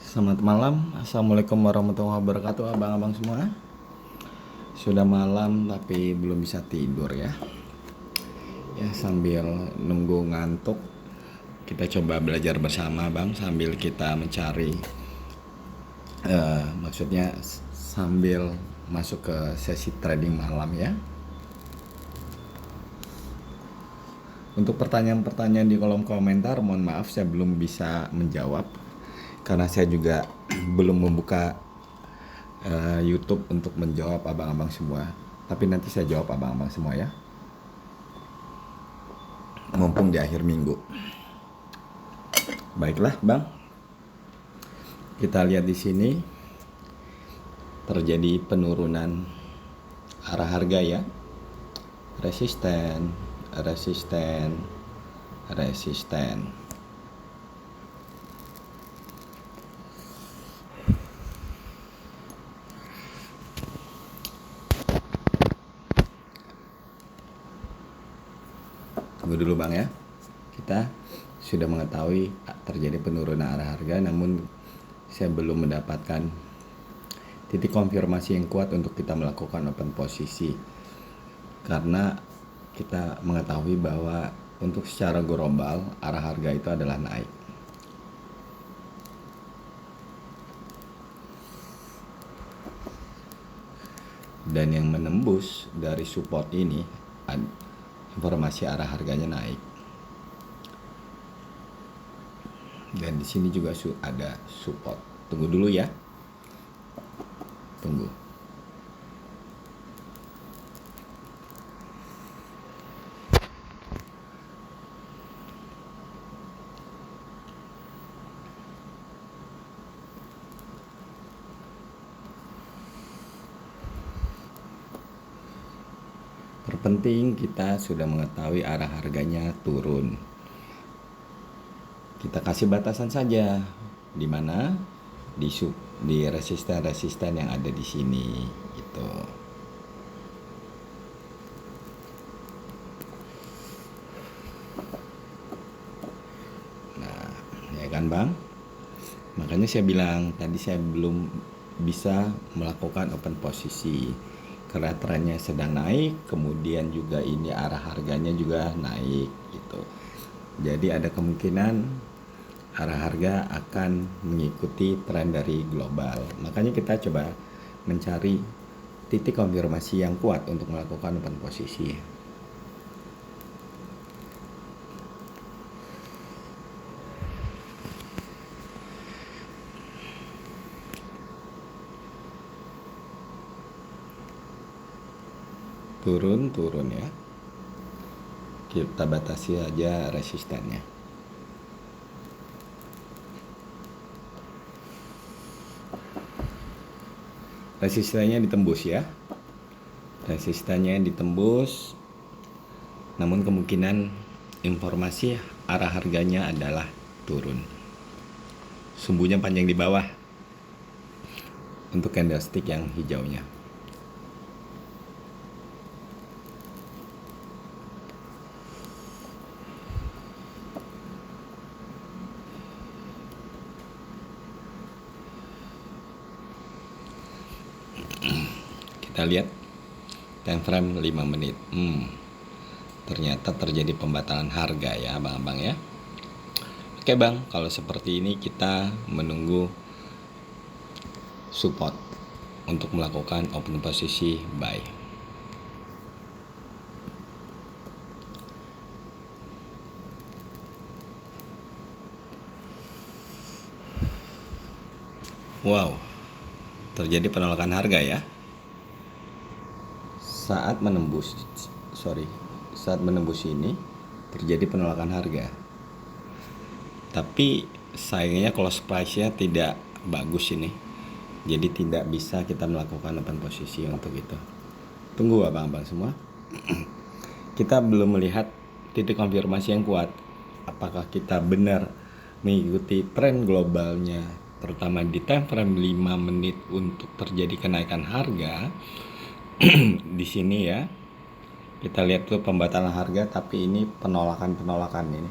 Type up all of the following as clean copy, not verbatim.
Selamat malam, assalamualaikum warahmatullahi wabarakatuh, abang-abang semua. Sudah malam tapi belum bisa tidur ya. Ya sambil nunggu ngantuk, kita coba belajar bersama bang sambil kita mencari, maksudnya sambil masuk ke sesi trading malam ya. Untuk pertanyaan-pertanyaan di kolom komentar, mohon maaf saya belum bisa menjawab karena saya juga belum membuka YouTube untuk menjawab abang-abang semua. Tapi nanti saya jawab abang-abang semua ya. Mumpung di akhir minggu. Baiklah, Bang. Kita lihat di sini terjadi penurunan arah harga ya. Resisten, resisten, resisten. Tunggu dulu bang ya. Kita sudah mengetahui terjadi penurunan arah harga, namun saya belum mendapatkan titik konfirmasi yang kuat untuk kita melakukan open posisi, karena kita mengetahui bahwa untuk secara global arah harga itu adalah naik. Dan yang menembus dari support ini, informasi arah harganya naik. Dan di sini juga ada support. Tunggu dulu ya. Tunggu. Terpenting kita sudah mengetahui arah harganya turun. Kita kasih batasan saja, di mana di resisten-resisten yang ada di sini gitu. Nah, ya kan Bang? Makanya saya bilang tadi saya belum bisa melakukan open posisi karena trennya sedang naik, kemudian juga ini arah harganya juga naik gitu. Jadi ada kemungkinan arah harga akan mengikuti tren dari global. Makanya kita coba mencari titik konfirmasi yang kuat untuk melakukan open posisi. Turun ya. Kita batasi aja resistennya. Resistennya ditembus ya. Resistennya ditembus. Namun kemungkinan informasi arah harganya adalah turun. Sumbunya panjang di bawah untuk candlestick yang hijaunya. Kita lihat time frame 5 menit. Ternyata terjadi pembatalan harga ya abang-abang ya. Oke bang, kalau seperti ini kita menunggu support untuk melakukan open posisi buy. Wow, terjadi penolakan harga ya. Saat menembus ini terjadi penolakan harga. Tapi sayangnya close price-nya tidak bagus ini. Jadi tidak bisa kita melakukan open posisi untuk itu. Tunggu abang-abang semua. Kita belum melihat titik konfirmasi yang kuat. Apakah kita benar mengikuti tren globalnya, terutama di time frame 5 menit untuk terjadi kenaikan harga. Di sini ya. Kita lihat tuh pembatalan harga, tapi ini penolakan ini.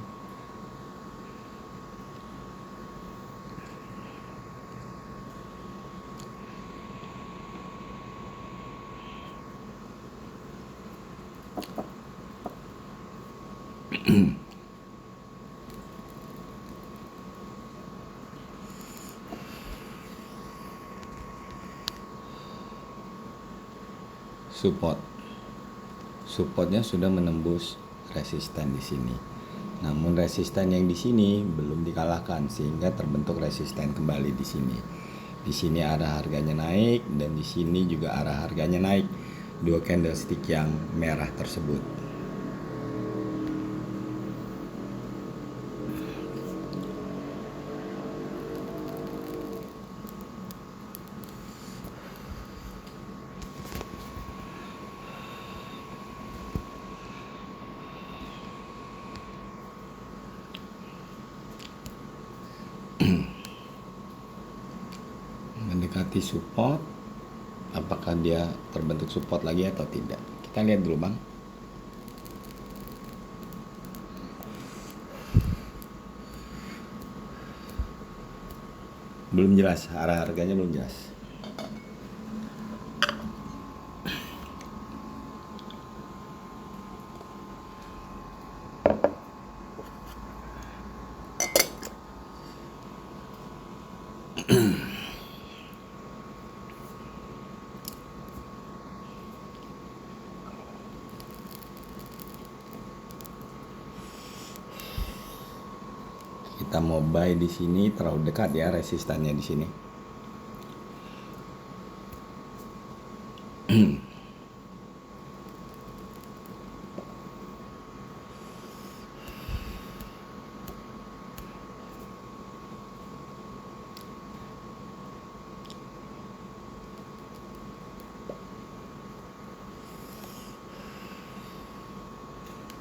Supportnya sudah menembus resisten di sini. Namun resisten yang di sini belum dikalahkan sehingga terbentuk resisten kembali di sini. Di sini arah harganya naik dan di sini juga arah harganya naik. Dua candlestick yang merah tersebut. Mendekati support, apakah dia terbentuk support lagi atau tidak, kita lihat dulu bang. Belum jelas, arah harganya belum jelas. Kita mau buy di sini terlalu dekat ya resistannya di sini.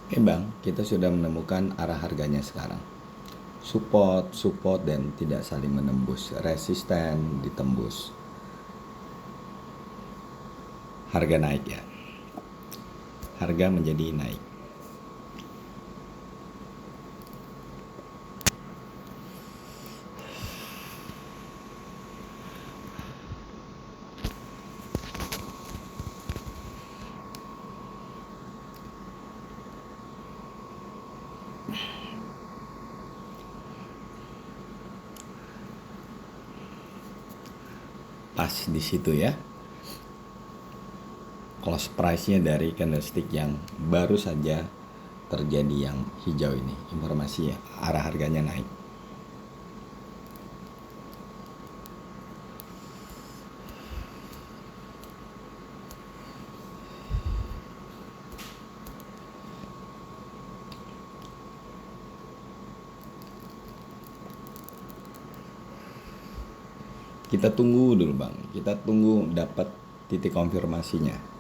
Oke bang, kita sudah menemukan arah harganya sekarang. Support dan tidak saling menembus, resisten ditembus, harga naik ya, harga menjadi naik. Pas di situ ya, close price-nya dari candlestick yang baru saja terjadi yang hijau ini, informasi ya, arah harganya naik. Kita tunggu dulu bang, kita tunggu dapat titik konfirmasinya.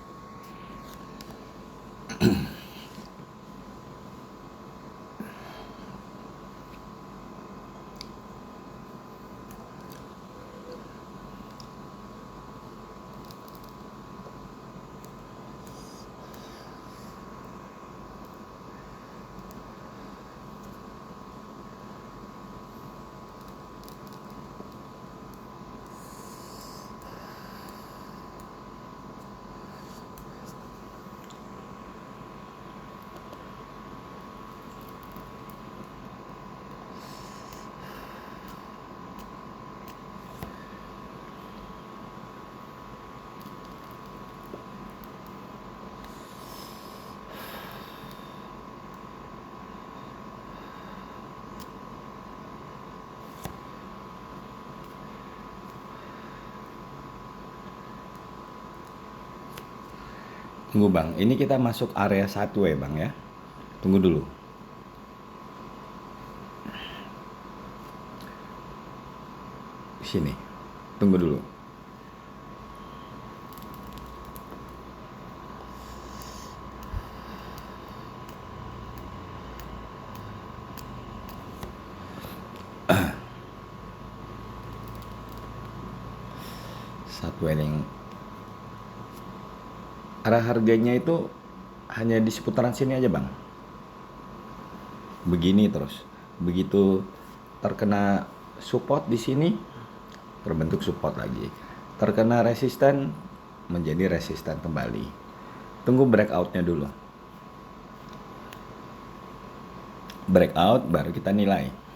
Tunggu bang, ini kita masuk area 1 ya bang ya. Tunggu dulu. Sini, tunggu dulu. Satu yang arah harganya itu hanya di seputaran sini aja bang, begini terus. Begitu terkena support di sini, terbentuk support lagi, terkena resisten menjadi resisten kembali. Tunggu breakoutnya dulu. breakout baru kita nilai.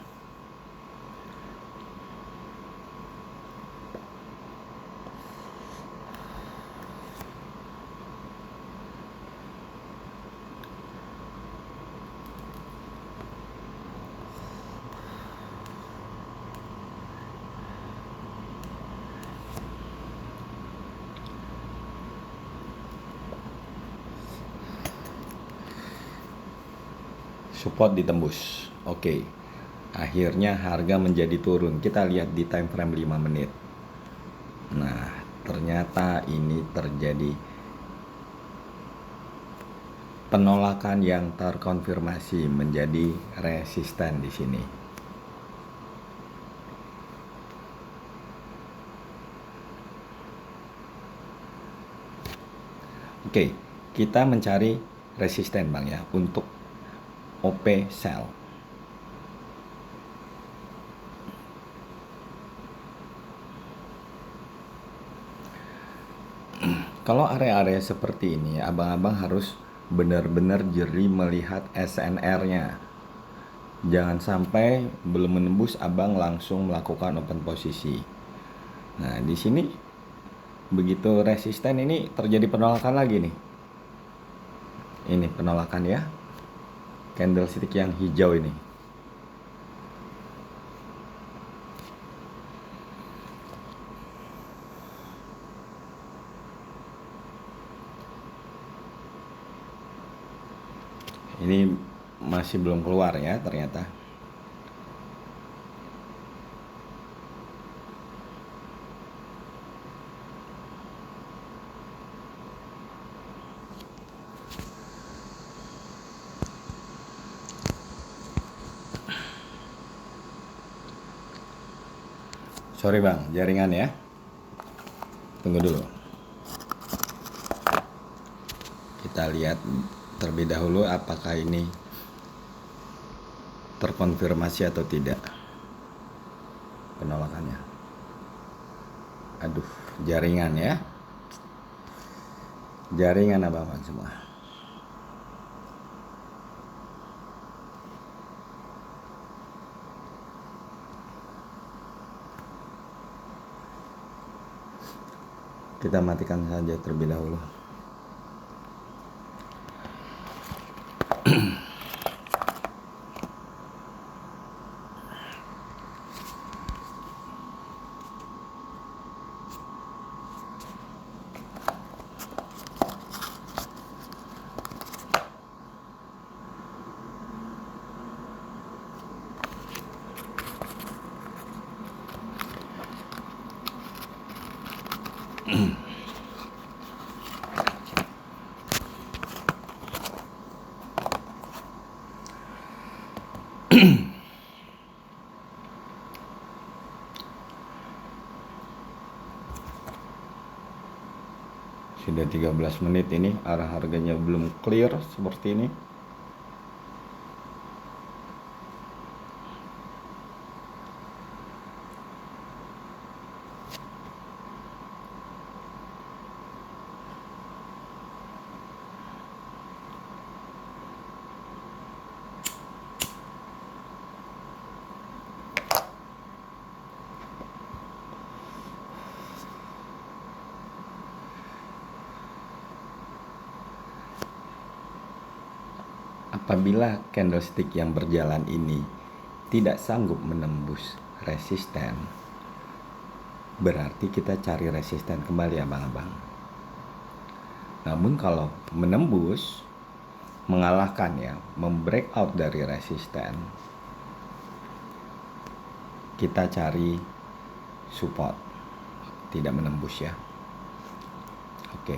Support ditembus. Oke. Akhirnya harga menjadi turun. Kita lihat di time frame 5 menit. Nah, ternyata ini terjadi penolakan yang terkonfirmasi menjadi resisten di sini. Oke, kita mencari resisten Bang ya untuk OP sell. Kalau area-area seperti ini, abang-abang harus benar-benar jeli melihat SNR-nya. Jangan sampai belum menembus abang langsung melakukan open posisi. Nah, di sini begitu resisten ini terjadi penolakan lagi nih. Ini penolakan ya. Candlestick yang hijau ini. Ini masih belum keluar ya ternyata. Sorry Bang, jaringan ya. Tunggu dulu. Kita lihat terlebih dahulu apakah ini terkonfirmasi atau tidak penolakannya. Aduh, jaringan ya. Jaringan abang-abang semua. Kita matikan saja terlebih dahulu. Sudah 13 menit ini arah harganya belum clear seperti ini. Apabila candlestick yang berjalan ini tidak sanggup menembus resisten, berarti kita cari resisten kembali abang-abang. Namun kalau menembus, mengalahkan ya, membreakout dari resisten, kita cari support, tidak menembus ya. Oke.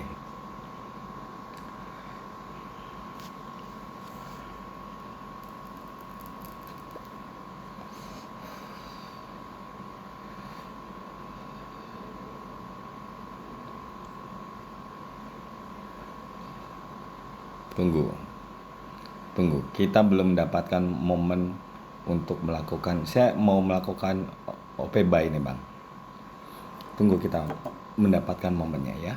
Tunggu, kita belum mendapatkan momen untuk melakukan. Saya mau melakukan OP buy nih bang. Tunggu kita mendapatkan momennya ya.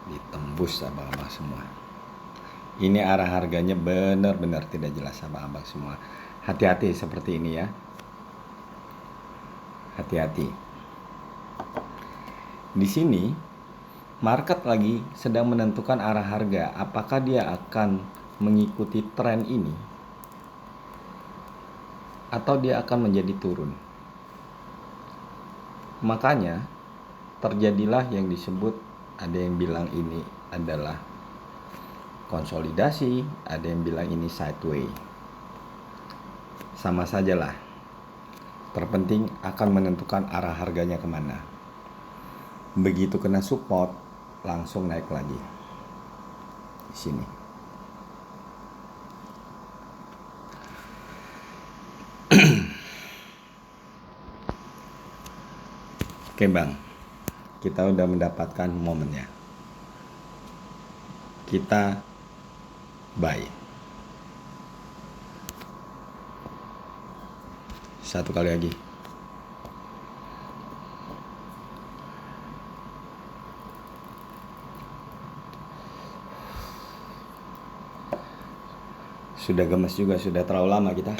Ditembus abang-abang semua. Ini arah harganya benar-benar tidak jelas abang-abang semua. Hati-hati seperti ini ya. Hati-hati. Di sini market lagi sedang menentukan arah harga. Apakah dia akan mengikuti tren ini atau dia akan menjadi turun. Makanya terjadilah yang disebut, ada yang bilang ini adalah konsolidasi, ada yang bilang ini sideways. Sama sajalah. Terpenting akan menentukan arah harganya kemana. Begitu kena support, langsung naik lagi. Di sini. Oke bang, kita udah mendapatkan momennya. Kita buy. Satu kali lagi. Sudah gemes juga, sudah terlalu lama kita.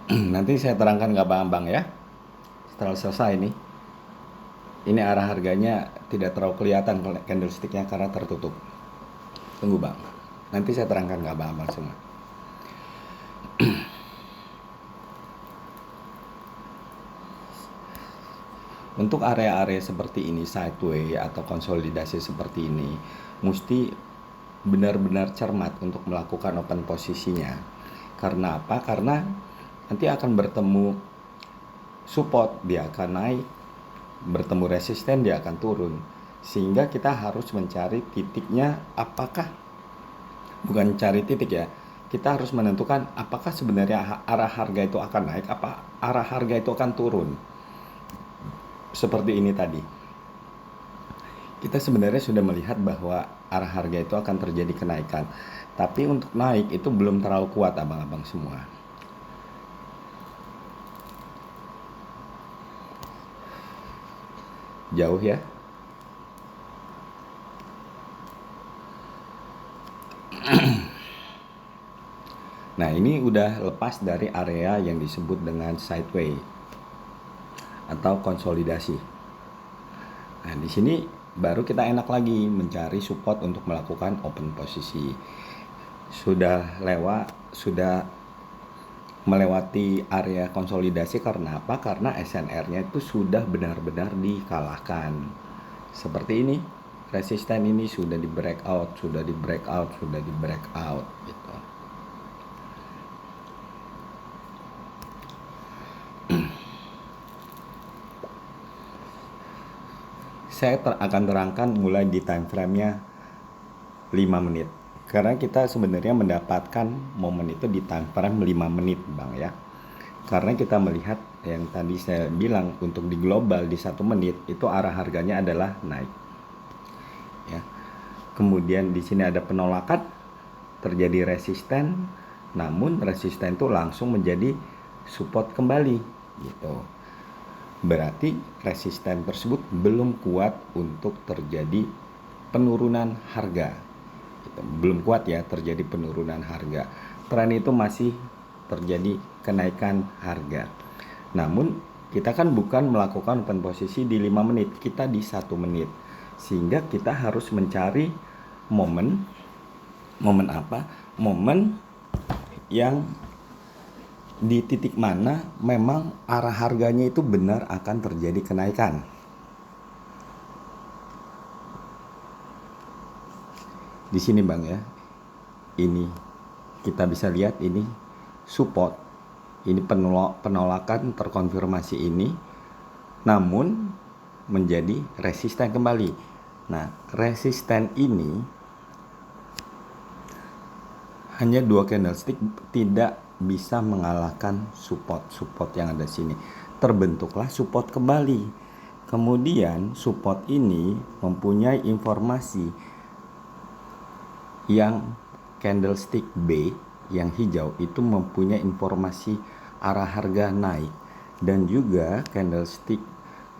Nanti saya terangkan ke abang-abang ya. Setelah selesai ini. Ini arah harganya tidak terlalu kelihatan candlesticknya karena tertutup. Tunggu bang. Nanti saya terangkan ke abang-abang semua. Untuk area-area seperti ini, sideways atau konsolidasi seperti ini, mesti benar-benar cermat untuk melakukan open posisinya. Karena apa? Karena nanti akan bertemu support, dia akan naik, bertemu resisten, dia akan turun. Sehingga kita harus mencari titiknya, apakah, bukan cari titik ya, kita harus menentukan apakah sebenarnya arah harga itu akan naik, apa arah harga itu akan turun. Seperti ini tadi. Kita sebenarnya sudah melihat bahwa arah harga itu akan terjadi kenaikan. Tapi untuk naik itu belum terlalu kuat abang-abang semua. Jauh ya. Nah, ini udah lepas dari area yang disebut dengan sideways atau konsolidasi. Nah, di sini baru kita enak lagi mencari support untuk melakukan open posisi. Sudah melewati area konsolidasi karena apa? Karena SNR-nya itu sudah benar-benar dikalahkan. Seperti ini, resisten ini sudah di breakout gitu. saya akan terangkan mulai di time frame-nya 5 menit. Karena kita sebenarnya mendapatkan momen itu di time frame 5 menit Bang ya. Karena kita melihat yang tadi saya bilang untuk di global di 1 menit itu arah harganya adalah naik. Ya. Kemudian di sini ada penolakan, terjadi resisten, namun resisten itu langsung menjadi support kembali gitu. Berarti resisten tersebut belum kuat untuk terjadi penurunan harga. Gitu. Belum kuat ya terjadi penurunan harga. Tren itu masih terjadi kenaikan harga. Namun kita kan bukan melakukan open posisi di 5 menit, kita di 1 menit. Sehingga kita harus mencari momen apa? Momen yang di titik mana memang arah harganya itu benar akan terjadi kenaikan. Di sini Bang ya. Ini kita bisa lihat ini support. Ini penolakan terkonfirmasi ini namun menjadi resisten kembali. Nah, resisten ini hanya 2 candlestick tidak bisa mengalahkan support yang ada di sini. Terbentuklah support kembali. Kemudian support ini mempunyai informasi yang candlestick B yang hijau itu mempunyai informasi arah harga naik, dan juga candlestick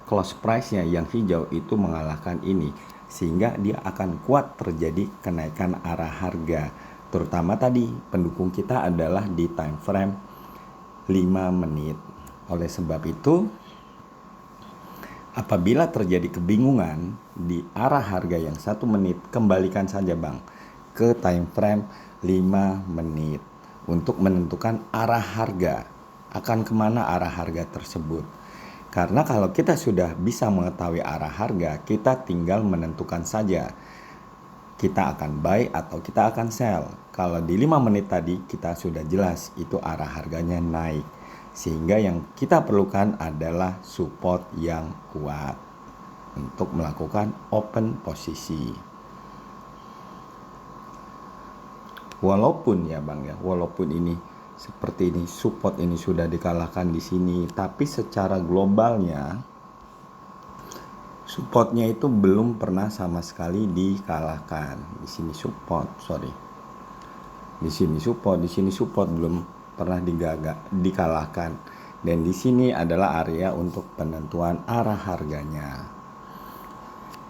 close price-nya yang hijau itu mengalahkan ini, sehingga dia akan kuat terjadi kenaikan arah harga. Terutama tadi pendukung kita adalah di time frame 5 menit. Oleh sebab itu apabila terjadi kebingungan di arah harga yang 1 menit, kembalikan saja Bang ke time frame 5 menit untuk menentukan arah harga, akan kemana arah harga tersebut. Karena kalau kita sudah bisa mengetahui arah harga, kita tinggal menentukan saja kita akan buy atau kita akan sell. Kalau di 5 menit tadi kita sudah jelas itu arah harganya naik, sehingga yang kita perlukan adalah support yang kuat untuk melakukan open posisi. Walaupun ya Bang ya, walaupun ini seperti ini, support ini sudah dikalahkan di sini, tapi secara globalnya supportnya itu belum pernah sama sekali dikalahkan. Di sini support, di sini support belum pernah dikalahkan. Dan di sini adalah area untuk penentuan arah harganya.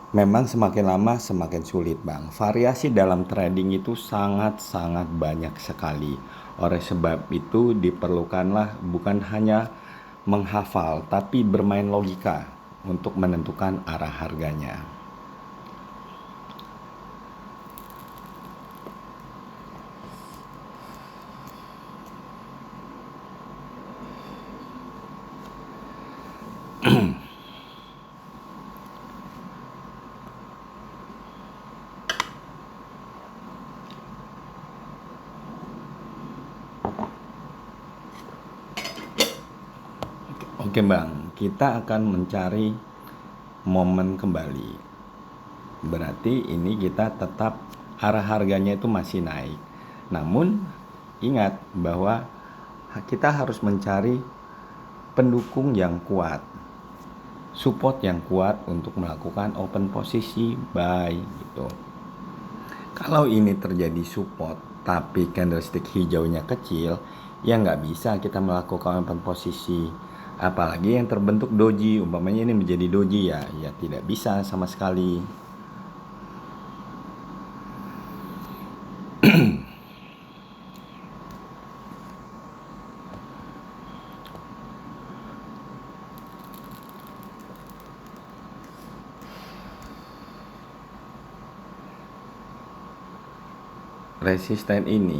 Memang semakin lama semakin sulit Bang. Variasi dalam trading itu sangat-sangat banyak sekali. Oleh sebab itu diperlukanlah bukan hanya menghafal, tapi bermain logika untuk menentukan arah harganya. Oke Bang, kita akan mencari momen kembali. Berarti ini kita tetap arah harganya itu masih naik. Namun ingat bahwa kita harus mencari pendukung yang kuat, support yang kuat untuk melakukan open posisi buy gitu. Kalau ini terjadi support tapi candlestick hijaunya kecil, ya nggak bisa kita melakukan open posisi. Apalagi yang terbentuk doji, umpamanya ini menjadi doji ya tidak bisa sama sekali. Resisten ini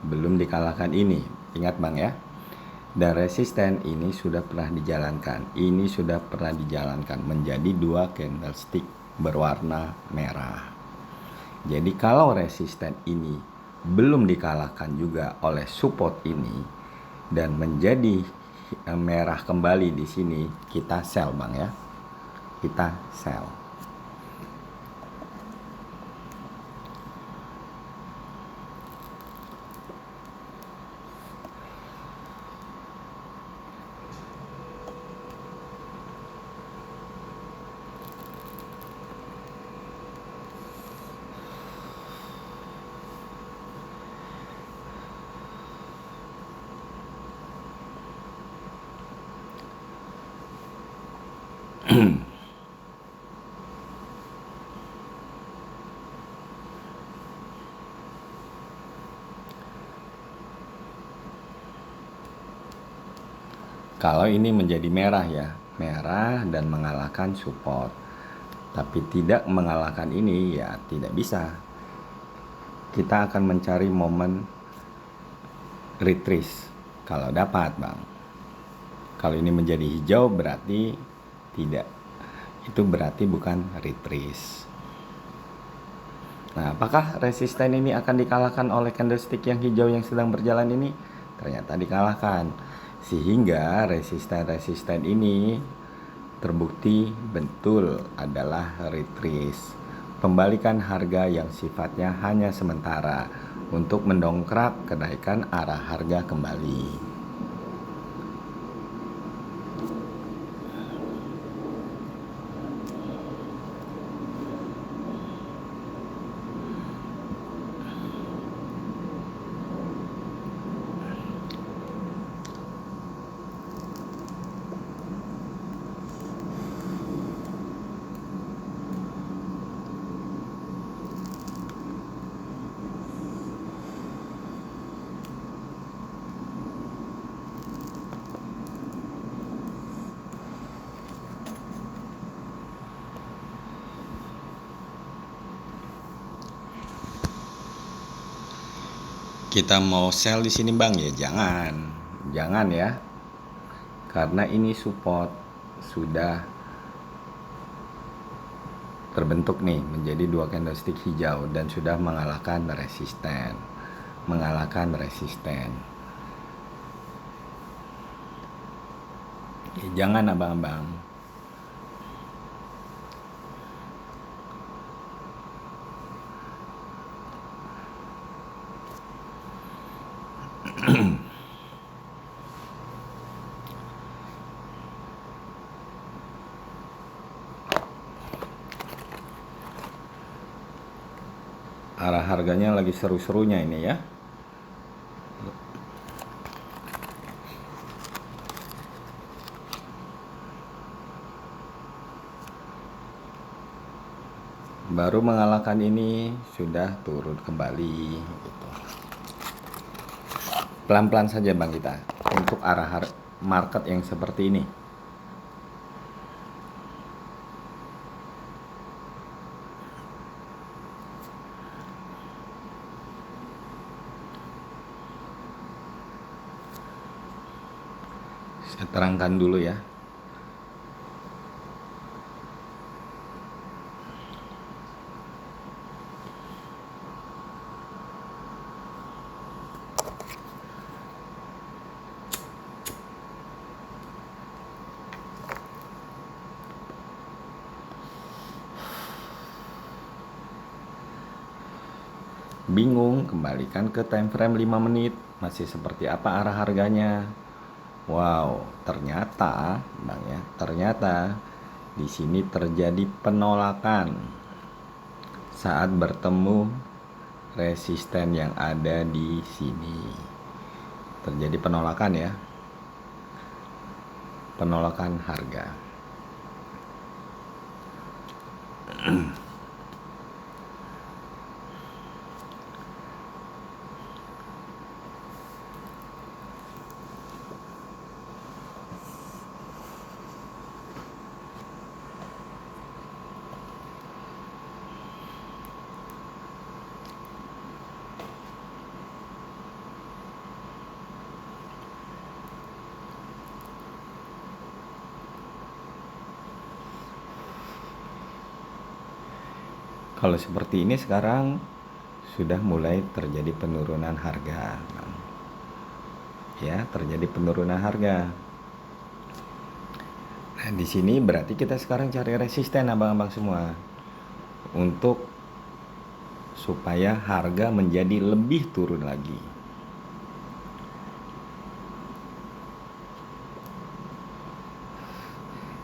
belum dikalahkan ini, ingat Bang ya. Dan resisten ini sudah pernah dijalankan. Ini sudah pernah dijalankan menjadi 2 candlestick berwarna merah. Jadi kalau resisten ini belum dikalahkan juga oleh support ini dan menjadi merah kembali di sini, kita sell Bang ya. kita sell. Kalau ini menjadi merah ya, merah dan mengalahkan support, tapi tidak mengalahkan ini ya tidak bisa. Kita akan mencari momen retrace kalau dapat bang. Kalau ini menjadi hijau berarti tidak, itu berarti bukan retrace. Nah, apakah resisten ini akan dikalahkan oleh candlestick yang hijau yang sedang berjalan ini? Ternyata dikalahkan. Sehingga resisten-resisten ini terbukti betul adalah retrace. Pembalikan harga yang sifatnya hanya sementara untuk mendongkrak kenaikan arah harga kembali. Kita mau sell di sini bang ya, jangan ya, karena ini support sudah terbentuk nih menjadi dua candlestick hijau dan sudah mengalahkan resisten. Ya, jangan abang-abang. Arah harganya lagi seru-serunya ini ya. Baru mengalahkan ini sudah turun kembali gitu. Pelan-pelan saja bang kita untuk arah market yang seperti ini. Saya terangkan dulu ya. Bingung, kembalikan ke time frame 5 menit. Masih seperti apa arah harganya? Wow, ternyata bang ya, ternyata di sini terjadi penolakan saat bertemu resisten yang ada di sini. Terjadi penolakan ya, penolakan harga. Kalau seperti ini sekarang sudah mulai terjadi penurunan harga. Ya, terjadi penurunan harga. Nah, di sini berarti kita sekarang cari resisten abang-abang semua untuk supaya harga menjadi lebih turun lagi.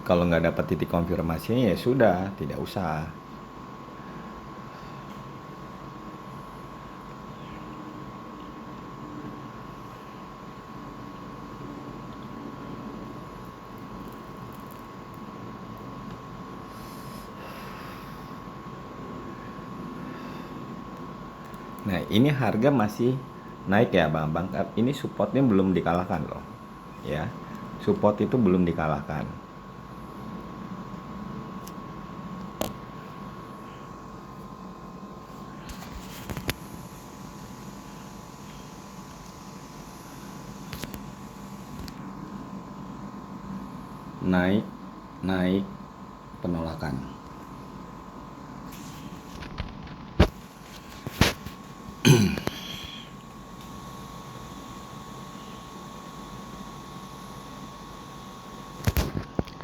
Kalau nggak dapat titik konfirmasinya ya sudah, tidak usah. Nah, ini harga masih naik ya bang. Ini supportnya belum dikalahkan loh, ya. Support itu belum dikalahkan. Naik penolakan.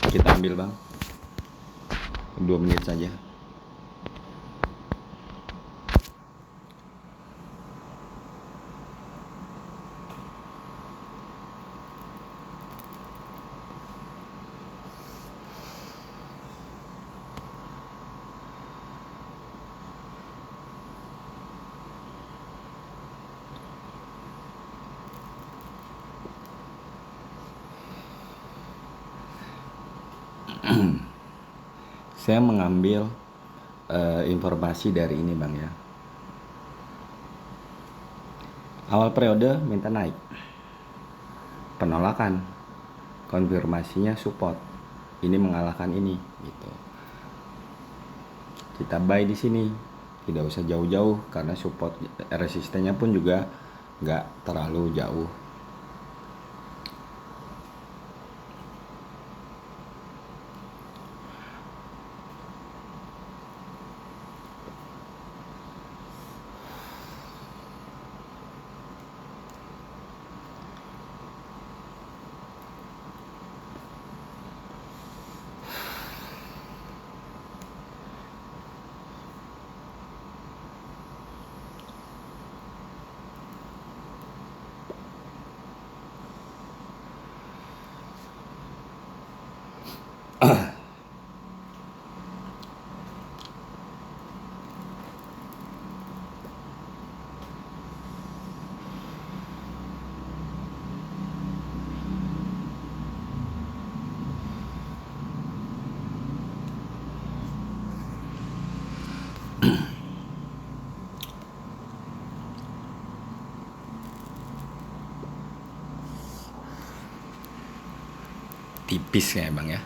Kita ambil bang 2 menit saja. Saya mengambil informasi dari ini bang ya. Awal periode minta naik, penolakan, konfirmasinya support. Ini mengalahkan ini, gitu. Kita buy di sini, tidak usah jauh-jauh karena support resistennya pun juga nggak terlalu jauh. Tipis ya bang ya.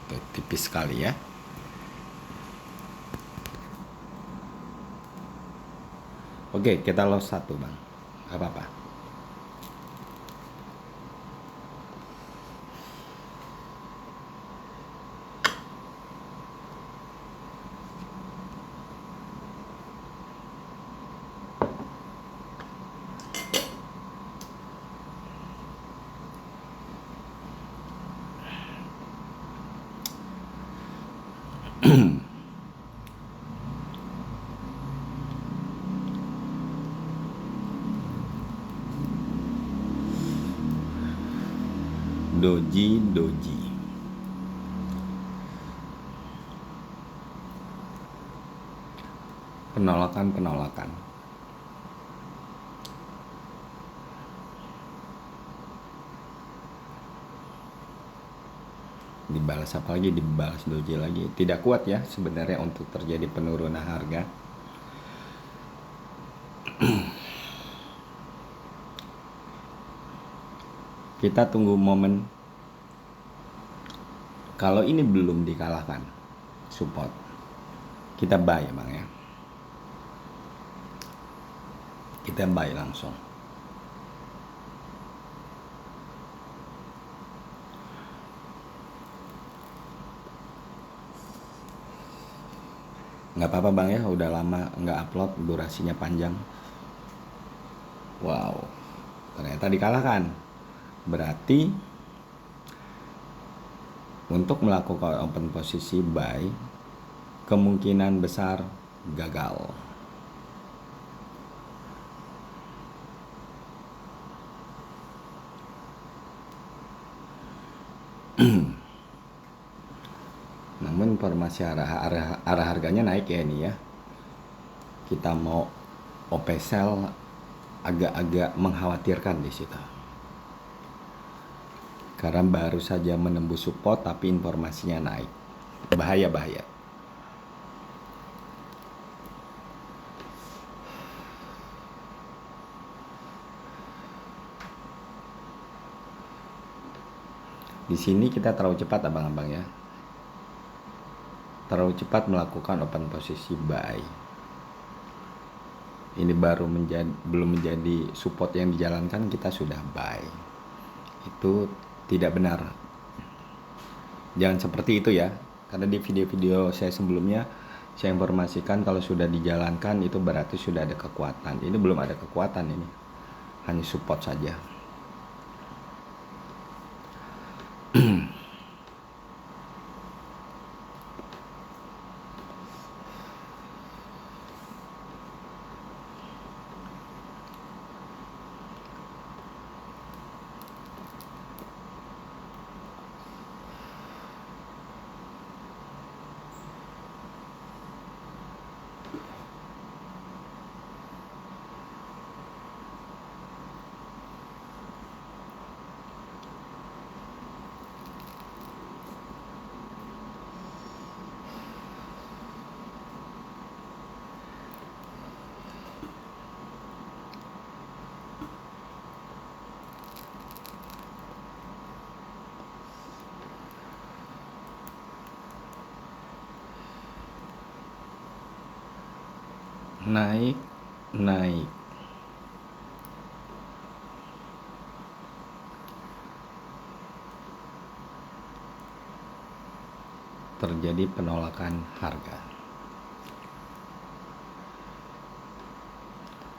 Tuh, tipis sekali ya. Oke, kita loss 1 bang, gak apa-apa. Doji. Penolakan. Dibalas apa lagi? Dibalas doji lagi. Tidak kuat ya sebenarnya untuk terjadi penurunan harga. Kita tunggu momen. Kalau ini belum dikalahkan support, kita buy bang ya. Kita buy langsung. Nggak apa-apa bang ya, udah lama nggak upload, durasinya panjang. Wow, ternyata dikalahkan. Berarti Untuk melakukan open posisi buy, kemungkinan besar gagal. Namun informasi arah harganya naik ya ini ya. Kita mau OP sell agak-agak mengkhawatirkan di situ. Karena baru saja menembus support tapi informasinya naik. Bahaya. Di sini kita terlalu cepat abang-abang ya. Terlalu cepat melakukan open posisi buy. Ini belum menjadi support yang dijalankan, kita sudah buy. Itu tidak benar. Jangan seperti itu ya. Karena di video-video saya sebelumnya saya informasikan kalau sudah dijalankan itu berarti sudah ada kekuatan. Ini belum ada kekuatan ini. Hanya support saja. Naik terjadi penolakan harga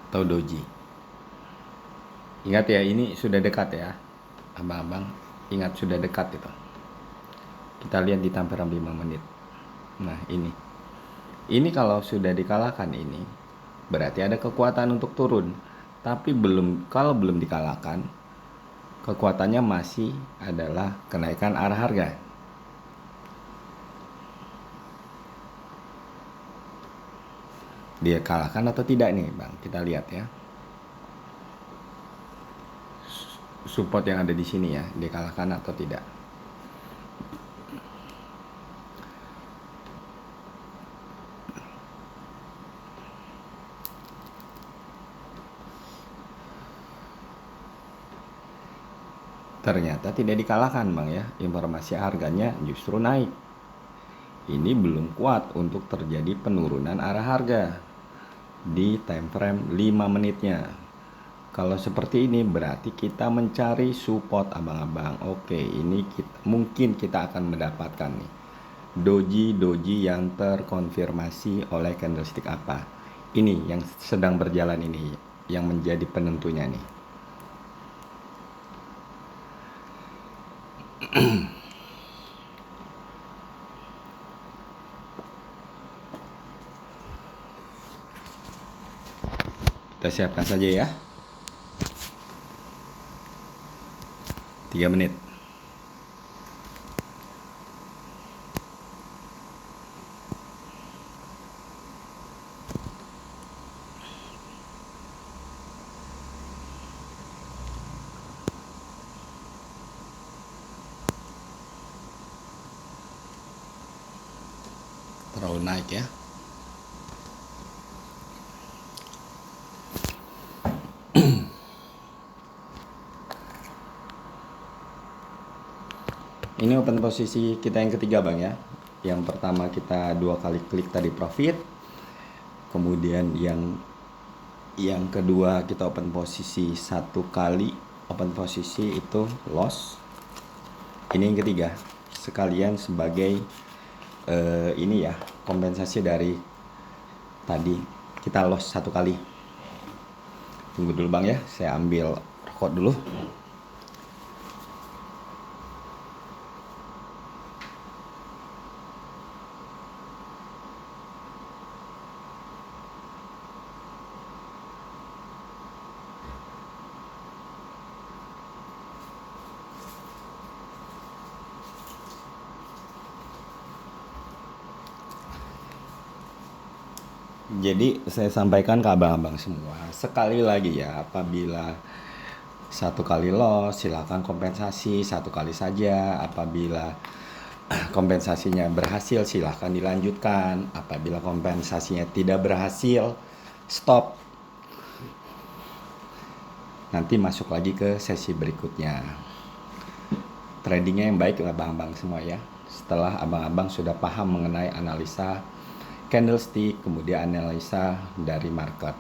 atau doji. Ingat ya, ini sudah dekat ya abang-abang, ingat sudah dekat itu. Kita lihat di tampilan 5 menit. Nah ini kalau sudah dikalahkan ini berarti ada kekuatan untuk turun. Tapi kalau belum dikalahkan, kekuatannya masih adalah kenaikan arah harga. Dia kalahkan atau tidak nih bang, kita lihat ya. Support yang ada di sini ya, dia kalahkan atau tidak. Ternyata tidak dikalahkan bang ya, informasi harganya justru naik. Ini belum kuat untuk terjadi penurunan arah harga di time frame 5 menitnya. Kalau seperti ini berarti kita mencari support abang-abang. Oke, ini mungkin kita akan mendapatkan nih doji yang terkonfirmasi oleh candlestick apa. Ini yang sedang berjalan ini yang menjadi penentunya nih. Kita siapkan saja ya. 3 menit. Terlalu naik ya. Ini open posisi kita yang ketiga bang ya. Yang pertama kita 2 kali klik tadi profit. Kemudian yang kedua kita open posisi 1 kali open posisi itu loss. Ini yang ketiga sekalian sebagai ini ya, kompensasi dari tadi kita loss 1 kali. Tunggu dulu bang ya, saya ambil rokok dulu. Jadi saya sampaikan ke abang-abang semua, sekali lagi ya, apabila satu kali loss silakan kompensasi satu kali saja. Apabila kompensasinya berhasil silahkan dilanjutkan. Apabila kompensasinya tidak berhasil, stop. Nanti masuk lagi ke sesi berikutnya. Tradingnya yang baik abang-abang semua ya. Setelah abang-abang sudah paham mengenai analisa candlestick, kemudian analisa dari market.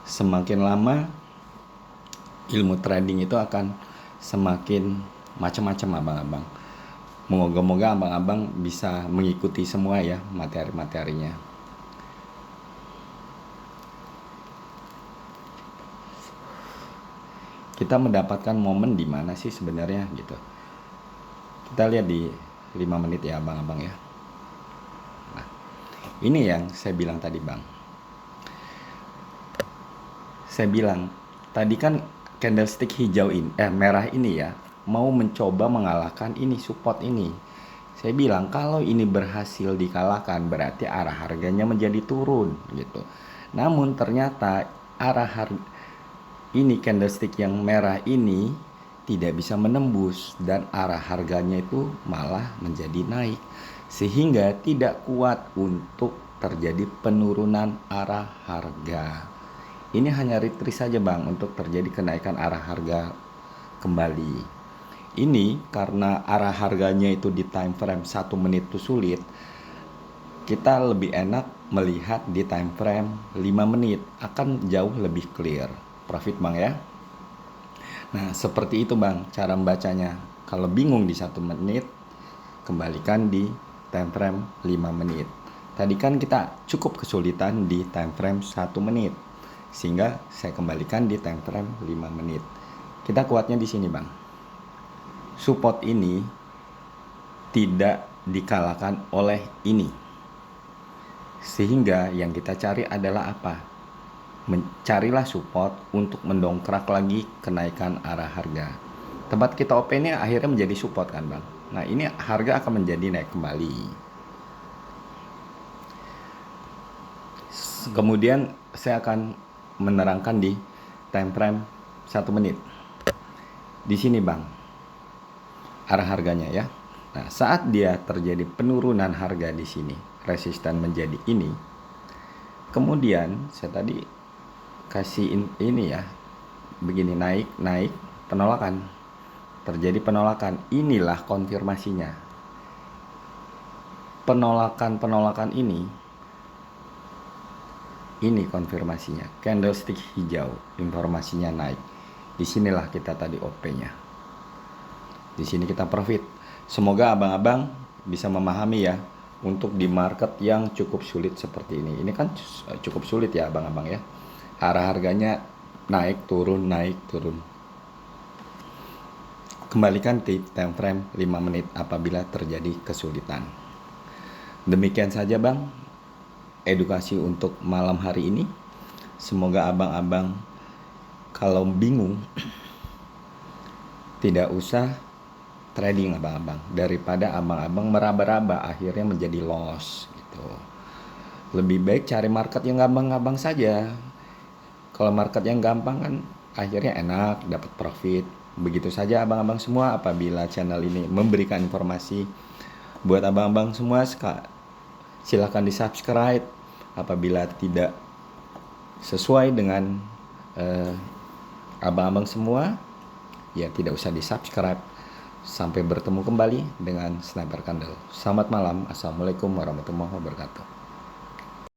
Semakin lama ilmu trading itu akan semakin macam-macam abang-abang. Moga-moga abang-abang bisa mengikuti semua ya materi-materinya. Kita mendapatkan momen di mana sih sebenarnya gitu. Kita lihat di 5 menit ya abang-abang ya. Nah, ini yang saya bilang tadi bang. Saya bilang tadi kan candlestick hijau ini, merah ini ya, mau mencoba mengalahkan ini support ini. Saya bilang kalau ini berhasil dikalahkan berarti arah harganya menjadi turun gitu. Namun ternyata arah harga ini candlestick yang merah ini tidak bisa menembus dan arah harganya itu malah menjadi naik sehingga tidak kuat untuk terjadi penurunan arah harga. Ini hanya retrace saja bang untuk terjadi kenaikan arah harga kembali. Ini karena arah harganya itu di time frame 1 menit itu sulit, kita lebih enak melihat di time frame 5 menit akan jauh lebih clear profit bang ya. Nah seperti itu bang cara membacanya. Kalau bingung di 1 menit, kembalikan di time frame 5 menit. Tadi kan kita cukup kesulitan di time frame 1 menit, sehingga saya kembalikan di time frame 5 menit. Kita kuatnya di sini bang. Support ini tidak dikalahkan oleh ini. Sehingga yang kita cari adalah apa? Mencarilah support untuk mendongkrak lagi kenaikan arah harga. Tempat kita opennya akhirnya menjadi support kan bang. Nah ini harga akan menjadi naik kembali. Kemudian saya akan menerangkan di time frame 1 menit. Di sini bang, arah harganya ya. Nah, saat dia terjadi penurunan harga di sini, resisten menjadi ini. Kemudian saya tadi kasih ini ya, begini naik, penolakan. Terjadi penolakan. Inilah konfirmasinya. Penolakan ini konfirmasinya, candlestick hijau, informasinya naik. Disinilah kita tadi OP-nya. Di sini kita profit. Semoga abang-abang bisa memahami ya untuk di market yang cukup sulit seperti ini. Ini kan cukup sulit ya abang-abang ya. Arah harganya naik turun. Kembalikan di time frame 5 menit apabila terjadi kesulitan. Demikian saja bang edukasi untuk malam hari ini. Semoga abang-abang kalau bingung tidak usah trading abang-abang, daripada abang-abang meraba-raba akhirnya menjadi loss gitu. Lebih baik cari market yang gampang-gampang saja. Kalau market yang gampang kan akhirnya enak dapat profit. Begitu saja abang-abang semua. Apabila channel ini memberikan informasi buat abang-abang semua, silahkan di subscribe. Apabila tidak sesuai dengan abang-abang semua, ya tidak usah di subscribe. Sampai bertemu kembali dengan Sniper Candle. Selamat malam. Assalamualaikum warahmatullahi wabarakatuh.